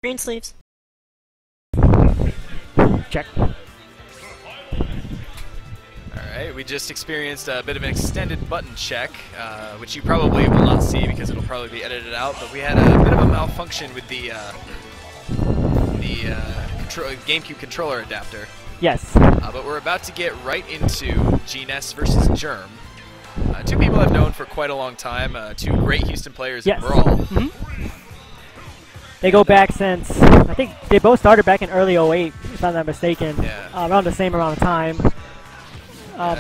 Greensleeves. Check. Alright, we just experienced a bit of an extended button check, which you probably will not see because it'll probably be edited out, but we had a bit of a malfunction with the GameCube controller adapter. Yes. But we're about to get right into Gnes versus Jerm. Two people I've known for quite a long time, two great Houston players in Brawl. Mm-hmm. They go back since, I think they both started back in early 08, if I'm not mistaken, around the same amount of time.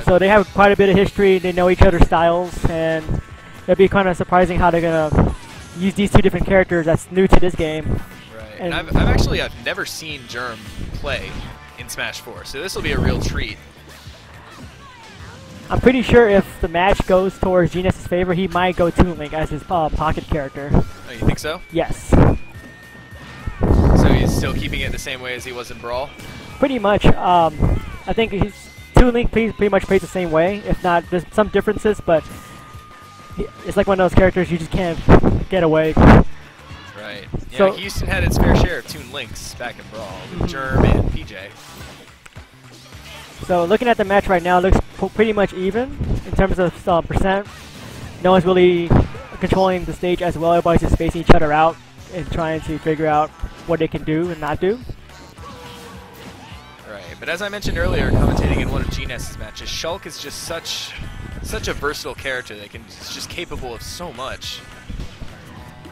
So they have quite a bit of history, they know each other's styles, and it'll be kind of surprising how they're going to use these two different characters that's new to this game. Right, and I've never seen Jerm play in Smash 4, so this will be a real treat. I'm pretty sure if the match goes towards Gnes' favor, he might go Toon Link as his pocket character. Oh, you think so? Yes. So he's still keeping it the same way as he was in Brawl? Pretty much. I think Toon Link pretty much plays the same way. If not, there's some differences, but it's like one of those characters you just can't get away. Right. Yeah, So Houston had its fair share of Toon Links back in Brawl with Jerm and PJ. So looking at the match right now, it looks pretty much even in terms of percent. No one's really controlling the stage as well. Everybody's just spacing each other out and trying to figure out what they can do and not do. Right, but as I mentioned earlier, commentating in one of Gnes' matches, Shulk is just such a versatile character that is just capable of so much.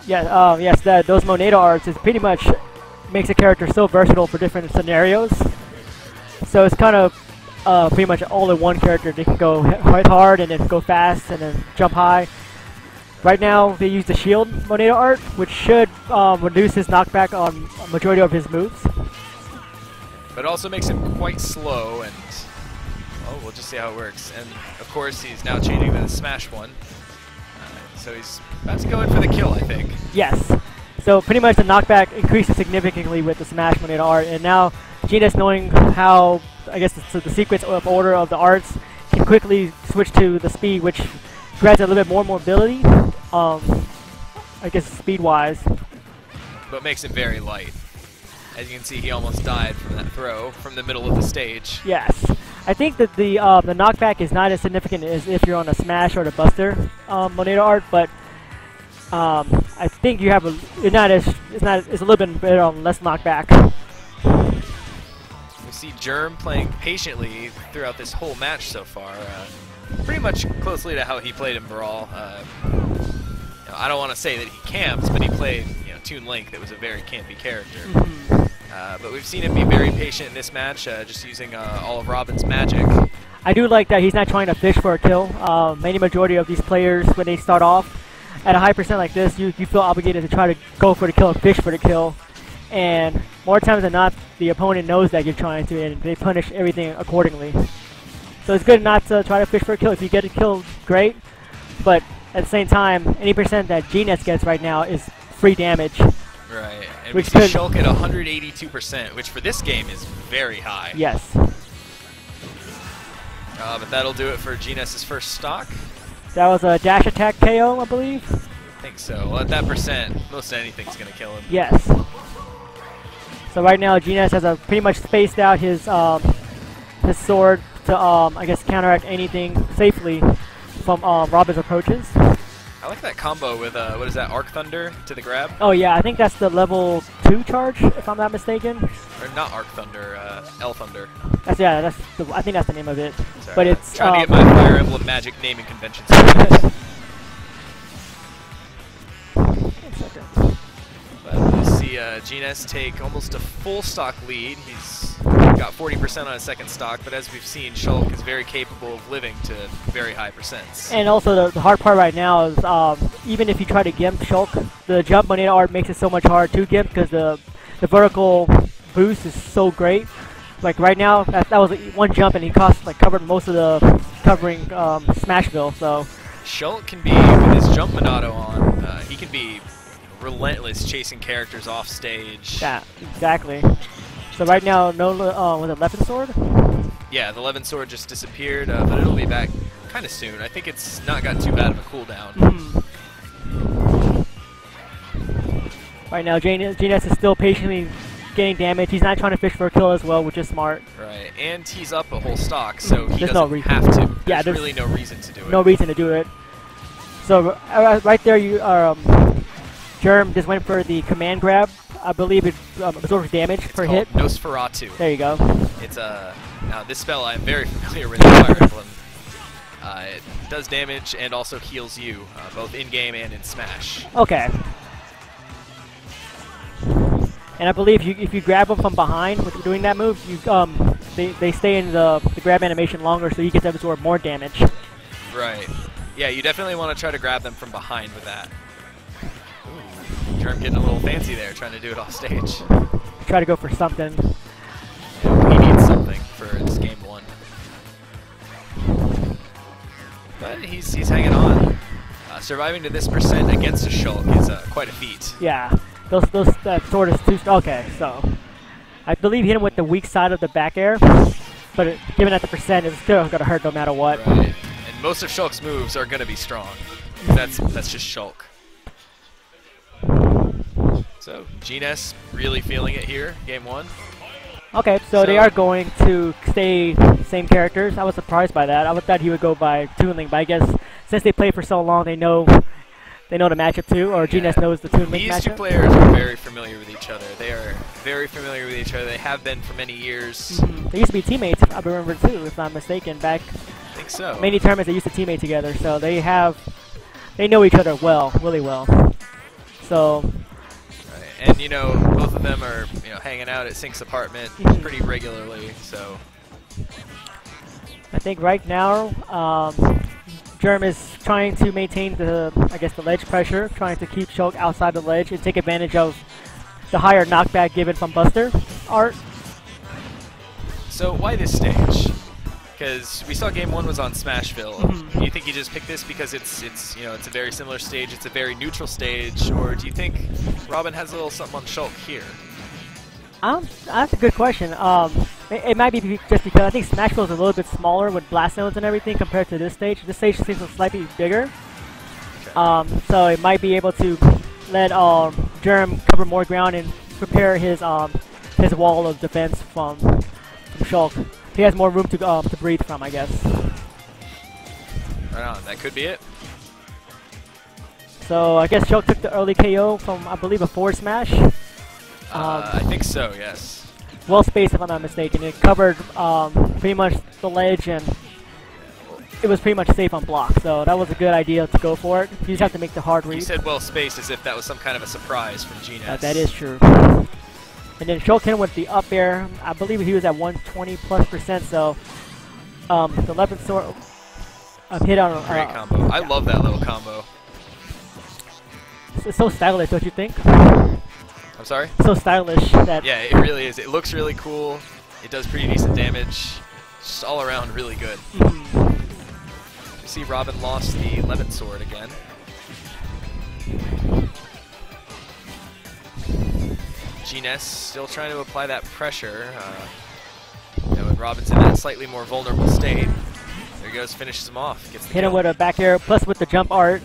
Yeah, yes, those Monado arts is pretty much makes a character so versatile for different scenarios. So it's kind of pretty much all in one character. They can go quite hard and then go fast and then jump high. Right now they use the shield Monado art, which should reduce his knockback on a majority of his moves. But also makes him quite slow, and well, we'll just see how it works. And of course he's now changing to the Smash one. So he's about to go in for the kill, I think. Yes. So pretty much the knockback increases significantly with the Smash Monado art, and now Gnes, knowing how, I guess, the sequence of order of the arts, can quickly switch to the speed, which grants a little bit more mobility, I guess speed-wise. But makes it very light. As you can see, he almost died from that throw from the middle of the stage. Yes. I think that the knockback is not as significant as if you're on a Smash or the Buster Monado art, but I think you have it's a little bit better on less knockback. We see Jerm playing patiently throughout this whole match so far, pretty much closely to how he played in Brawl. I don't want to say that he camps, but he played Toon Link that was a very campy character. But we've seen him be very patient in this match, just using all of Robin's magic. I do like that he's not trying to fish for a kill. Many majority of these players, when they start off at a high percent like this, you feel obligated to try to go for the kill and fish for the kill. And more times than not, the opponent knows that you're trying to, and they punish everything accordingly. So it's good not to try to fish for a kill. If you get a kill, great. But at the same time, any percent that Gnes gets right now is free damage. Right, and we see Shulk at 182%, which for this game is very high. Yes. But that'll do it for Gnes' first stock. That was a dash attack KO, I believe. I think so. Well, at that percent, most anything's going to kill him. Yes. So right now, Gnes has pretty much spaced out his sword to, I guess, counteract anything safely from Robin's approaches. I like that combo with, what is that, Arc Thunder to the grab? Oh yeah, I think that's the level 2 charge, if I'm not mistaken. Or not Arc Thunder, L Thunder. I think that's the name of it. Sorry, but it's trying to get my Fire Emblem Magic naming conventions. But we see Gnes take almost a full stock lead. He's got 40% on his second stock, but as we've seen, Shulk is very capable of living to very high percents. And also the hard part right now is even if you try to gimp Shulk, the jump Monado art makes it so much harder to gimp because the vertical boost is so great. Like right now, that was one jump and he covered most of the covering Smashville. So Shulk can be, with his jump Monado on, he can be relentless chasing characters off stage. Yeah, exactly. So right now, no, was it Leffen Sword? Yeah, the Leffen Sword just disappeared, but it'll be back kind of soon. I think it's not got too bad of a cooldown. Right now, Gnes is still patiently getting damage. He's not trying to fish for a kill as well, which is smart. Right, and he's up a whole stock, so he there's doesn't have to. Yeah, there's really no reason to do it. No reason to do it. So right there, you Jerm just went for the command grab. I believe it absorbs damage per hit. Nosferatu. There you go. It's now this spell I'm very familiar with in Fire Emblem. It does damage and also heals you, both in game and in Smash. Okay. And I believe if you grab them from behind with doing that move, you they stay in the grab animation longer, so you get to absorb more damage. Right. Yeah, you definitely want to try to grab them from behind with that. Ooh, Jerm getting a little fancy there, trying to do it off stage. Try to go for something. Yeah, he needs something for this game 1. But he's hanging on. Surviving to this percent against a Shulk is quite a feat. Yeah. Those sword is too strong. Okay, so I believe he hit him with the weak side of the back air, but given at the percent, it's still gonna hurt no matter what. Right. And most of Shulk's moves are gonna be strong. That's just Shulk. So Gnes really feeling it here, game 1. Okay, so they are going to stay same characters. I was surprised by that. I thought he would go by Toon Link, but I guess since they played for so long, they know the matchup too, or Gnes knows the Toon Link matchup. These two players are very familiar with each other. They are very familiar with each other. They have been for many years. They used to be teammates, I remember too, if I'm mistaken, back. I think so. Many tournaments they used to teammate together, so they know each other well, really well. So. Right. And both of them are hanging out at Sync's apartment pretty regularly. So. I think right now, Jerm is trying to maintain the ledge pressure, trying to keep Shulk outside the ledge and take advantage of the higher knockback given from Buster art. So why this stage? Because we saw game 1 was on Smashville. Do you think you just picked this because it's a very similar stage, it's a very neutral stage, or do you think Robin has a little something on Shulk here? That's a good question. It might be just because I think Smashville is a little bit smaller with blast zones and everything compared to this stage. This stage seems slightly bigger. Okay. So it might be able to let Jerm cover more ground and prepare his wall of defense from Shulk. He has more room to breathe from, I guess. Right on. That could be it. So I guess Shulk took the early KO from, I believe, a forward smash. I think so, yes. Well spaced, if I'm not mistaken. It covered pretty much the ledge, and it was pretty much safe on block. So that was a good idea to go for it. You just have to make the hard read. You said well spaced as if that was some kind of a surprise from Gnes. That is true. And then Shulk hit him with the up air. I believe he was at 120+%. So the left sword hit on. Great combo. I love that little combo. It's so stylish, don't you think? I'm sorry? So stylish. That yeah, it really is. It looks really cool. It does pretty decent damage. Just all around really good. You see Robin lost the lemon sword again. Gnes still trying to apply that pressure. When Robin's in that slightly more vulnerable state. There he goes, finishes him off. Gets the hit kill. him with a back air, plus with the jump art.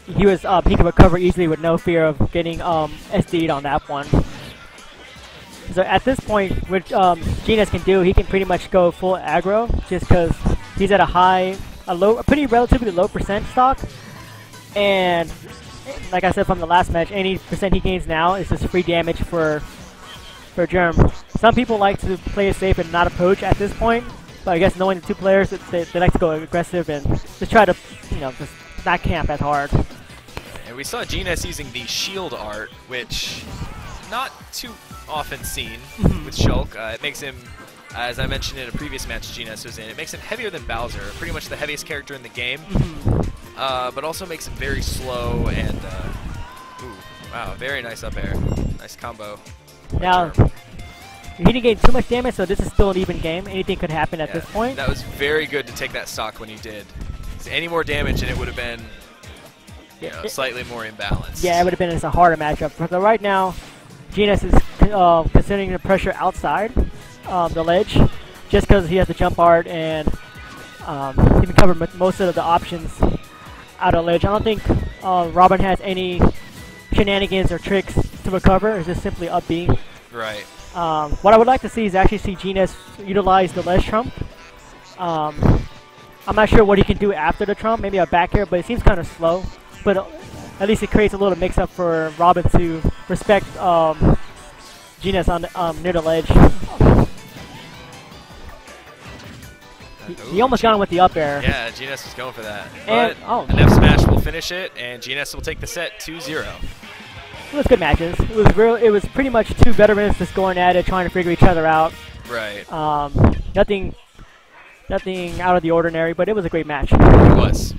He could recover easily with no fear of getting SD'd on that one. So at this point, what Gnes can do, he can pretty much go full aggro, just because he's at a pretty relatively low percent stock, and like I said from the last match, any percent he gains now is just free damage for Jerm. Some people like to play it safe and not approach at this point, but I guess knowing the two players, they like to go aggressive and just try to just not camp as hard. And we saw Gnes using the shield art, which not too often seen with Shulk. It makes him, as I mentioned in a previous match Gnes was in, it makes him heavier than Bowser, pretty much the heaviest character in the game, but also makes him very slow and, ooh, wow, very nice up air. Nice combo. Now, he didn't gain too much damage, so this is still an even game. Anything could happen at this point. That was very good to take that stock when he did. Any more damage and it would have been slightly more imbalanced. Yeah, it would have been a harder matchup. But right now, Gnes is considering the pressure outside the ledge, just because he has the jump art and he can cover most of the options out of ledge. I don't think Robin has any shenanigans or tricks to recover. It's just simply up B. Right. What I would like to see is actually see Gnes utilize the ledge trump. I'm not sure what he can do after the trump, maybe a back air, but it seems kind of slow. But at least it creates a little mix-up for Robin to respect Gnes on near the ledge. He almost got him with the up air. Yeah, Gnes was going for that. And, but an F smash will finish it, and Gnes will take the set 2-0. It was good matches. It was pretty much two veterans just going at it, trying to figure each other out. Right. Nothing out of the ordinary, but it was a great match. It was.